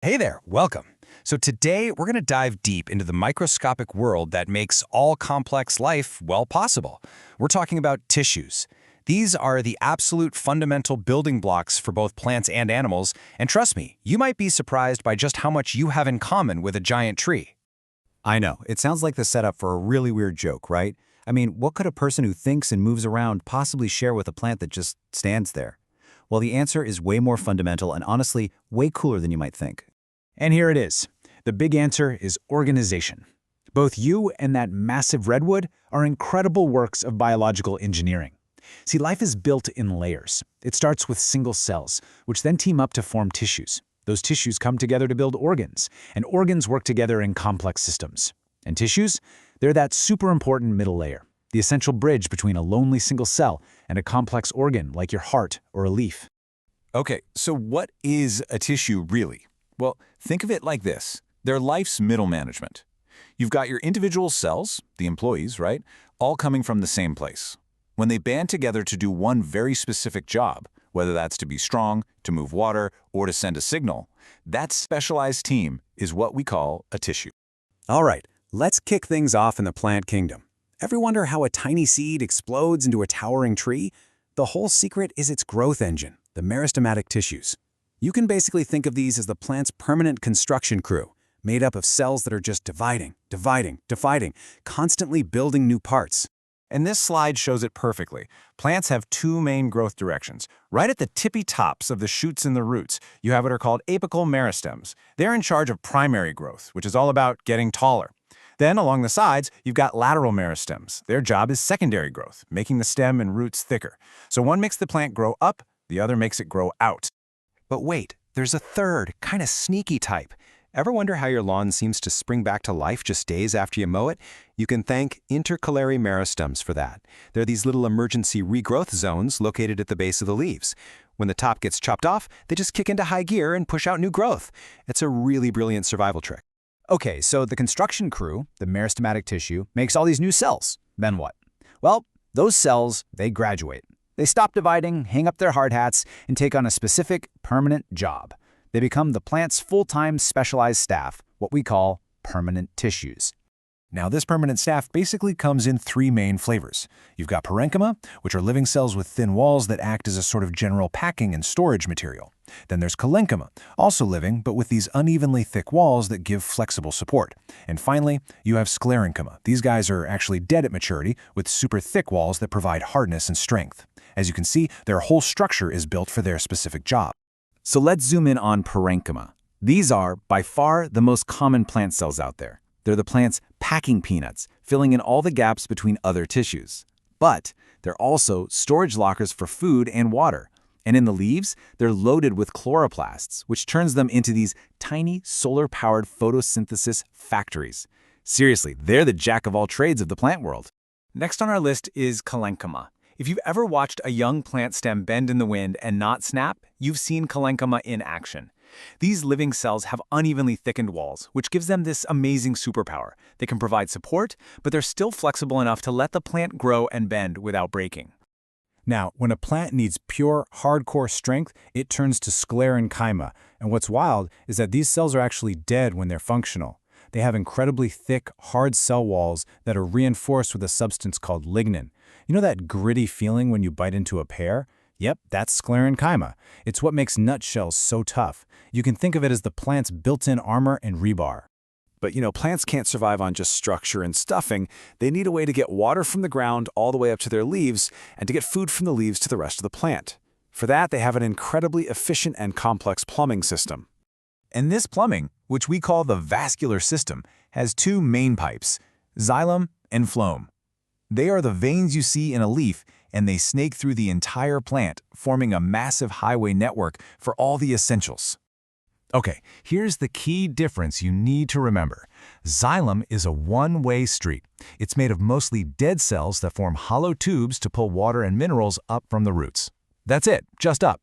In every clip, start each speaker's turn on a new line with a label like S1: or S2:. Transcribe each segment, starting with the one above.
S1: Hey there, welcome. So today we're going to dive deep into the microscopic world that makes all complex life, well, possible. We're talking about tissues. These are the absolute fundamental building blocks for both plants and animals, and trust me, you might be surprised by just how much you have in common with a giant tree.
S2: I know, it sounds like the setup for a really weird joke, right? I mean, what could a person who thinks and moves around possibly share with a plant that just stands there? Well, the answer is way more fundamental and honestly, way cooler than you might think.
S3: And here it is. The big answer is organization. Both you and that massive redwood are incredible works of biological engineering. See, life is built in layers. It starts with single cells, which then team up to form tissues. Those tissues come together to build organs, and organs work together in complex systems. And tissues? They're that super important middle layer, the essential bridge between a lonely single cell and a complex organ like your heart or a leaf.
S4: Okay, so what is a tissue really? Well, think of it like this. They're life's middle management. You've got your individual cells, the employees, right, all coming from the same place. When they band together to do one very specific job, whether that's to be strong, to move water, or to send a signal, that specialized team is what we call a tissue.
S2: All right, let's kick things off in the plant kingdom. Ever wonder how a tiny seed explodes into a towering tree? The whole secret is its growth engine, the meristematic tissues. You can basically think of these as the plant's permanent construction crew, made up of cells that are just dividing, constantly building new parts.
S4: And this slide shows it perfectly. Plants have two main growth directions. Right at the tippy tops of the shoots and the roots, you have what are called apical meristems. They're in charge of primary growth, which is all about getting taller. Then, along the sides, you've got lateral meristems. Their job is secondary growth, making the stem and roots thicker. So one makes the plant grow up, the other makes it grow out.
S1: But wait, there's a third, kind of sneaky type. Ever wonder how your lawn seems to spring back to life just days after you mow it? You can thank intercalary meristems for that. They're these little emergency regrowth zones located at the base of the leaves. When the top gets chopped off, they just kick into high gear and push out new growth. It's a really brilliant survival trick.
S3: Okay, so the construction crew, the meristematic tissue, makes all these new cells. Then what? Well, those cells, they graduate. They stop dividing, hang up their hard hats, and take on a specific, permanent job. They become the plant's full-time specialized staff, what we call permanent tissues.
S4: Now, this permanent staff basically comes in three main flavors. You've got parenchyma, which are living cells with thin walls that act as a sort of general packing and storage material. Then there's collenchyma, also living, but with these unevenly thick walls that give flexible support. And finally, you have sclerenchyma. These guys are actually dead at maturity, with super thick walls that provide hardness and strength. As you can see, their whole structure is built for their specific job.
S2: So let's zoom in on parenchyma. These are, by far, the most common plant cells out there. They're the plant's packing peanuts, filling in all the gaps between other tissues. But they're also storage lockers for food and water. And in the leaves, they're loaded with chloroplasts, which turns them into these tiny solar-powered photosynthesis factories. Seriously, they're the jack of all trades of the plant world.
S3: Next on our list is collenchyma. If you've ever watched a young plant stem bend in the wind and not snap, you've seen collenchyma in action. These living cells have unevenly thickened walls, which gives them this amazing superpower. They can provide support, but they're still flexible enough to let the plant grow and bend without breaking. Now, when a plant needs pure, hardcore strength, it turns to sclerenchyma. And what's wild is that these cells are actually dead when they're functional. They have incredibly thick, hard cell walls that are reinforced with a substance called lignin. You know that gritty feeling when you bite into a pear? Yep, that's sclerenchyma. It's what makes nutshells so tough. You can think of it as the plant's built-in armor and rebar.
S2: But plants can't survive on just structure and stuffing. They need a way to get water from the ground all the way up to their leaves and to get food from the leaves to the rest of the plant. For that, they have an incredibly efficient and complex plumbing system.
S4: And this plumbing, which we call the vascular system, has two main pipes, xylem and phloem. They are the veins you see in a leaf, and they snake through the entire plant, forming a massive highway network for all the essentials. Okay, here's the key difference you need to remember. Xylem is a one-way street. It's made of mostly dead cells that form hollow tubes to pull water and minerals up from the roots. That's it, just up.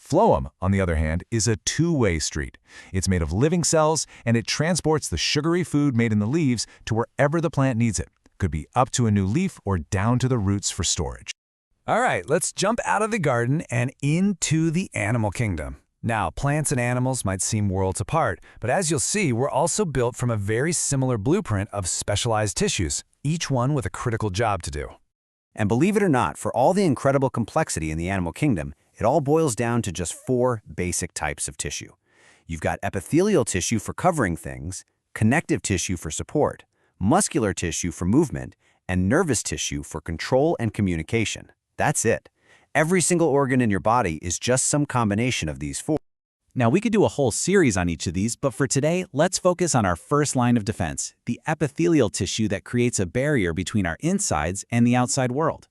S4: Phloem, on the other hand, is a two-way street. It's made of living cells, and it transports the sugary food made in the leaves to wherever the plant needs it. Could be up to a new leaf or down to the roots for storage.
S1: All right, let's jump out of the garden and into the animal kingdom.
S4: Now, plants and animals might seem worlds apart, but as you'll see, we're also built from a very similar blueprint of specialized tissues, each one with a critical job to do.
S5: And believe it or not, for all the incredible complexity in the animal kingdom, it all boils down to just 4 basic types of tissue. You've got epithelial tissue for covering things, connective tissue for support, muscular tissue for movement, and nervous tissue for control and communication. That's it. Every single organ in your body is just some combination of these 4.
S2: Now, we could do a whole series on each of these, but for today, let's focus on our first line of defense, the epithelial tissue that creates a barrier between our insides and the outside world.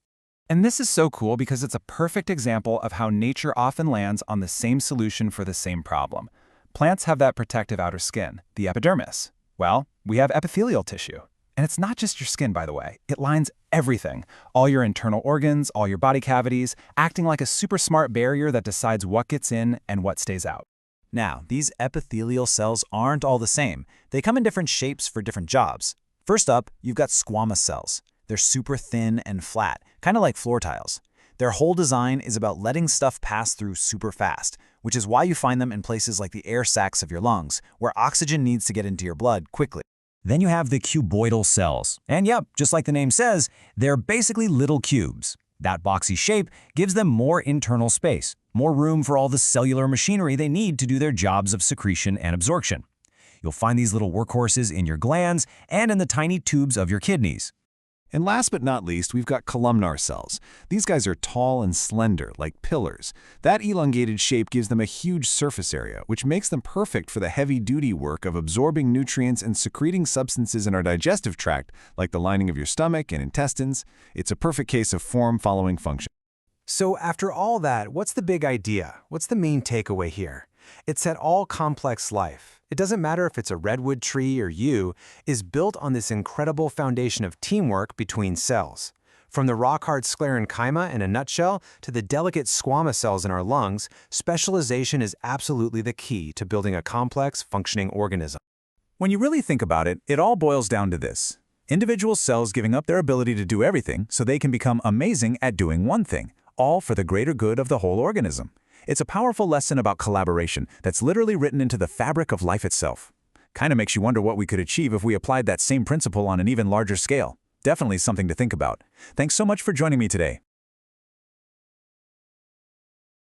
S3: And this is so cool because it's a perfect example of how nature often lands on the same solution for the same problem. Plants have that protective outer skin, the epidermis. Well, we have epithelial tissue. And it's not just your skin, by the way. It lines everything, all your internal organs, all your body cavities, acting like a super smart barrier that decides what gets in and what stays out.
S2: Now, these epithelial cells aren't all the same. They come in different shapes for different jobs. First up, you've got squamous cells. They're super thin and flat, kind of like floor tiles. Their whole design is about letting stuff pass through super fast, which is why you find them in places like the air sacs of your lungs, where oxygen needs to get into your blood quickly.
S6: Then you have the cuboidal cells. And yep, just like the name says, they're basically little cubes. That boxy shape gives them more internal space, more room for all the cellular machinery they need to do their jobs of secretion and absorption. You'll find these little workhorses in your glands and in the tiny tubes of your kidneys.
S1: And last but not least, we've got columnar cells. These guys are tall and slender, like pillars. That elongated shape gives them a huge surface area, which makes them perfect for the heavy-duty work of absorbing nutrients and secreting substances in our digestive tract, like the lining of your stomach and intestines. It's a perfect case of form following function.
S3: So after all that, what's the big idea? What's the main takeaway here? It's that all complex life, it doesn't matter if it's a redwood tree or you, is built on this incredible foundation of teamwork between cells. From the rock-hard sclerenchyma in a nutshell to the delicate squamous cells in our lungs, specialization is absolutely the key to building a complex, functioning organism.
S4: When you really think about it, it all boils down to this. Individual cells giving up their ability to do everything so they can become amazing at doing one thing, all for the greater good of the whole organism. It's a powerful lesson about collaboration that's literally written into the fabric of life itself. Kind of makes you wonder what we could achieve if we applied that same principle on an even larger scale. Definitely something to think about. Thanks so much for joining me today.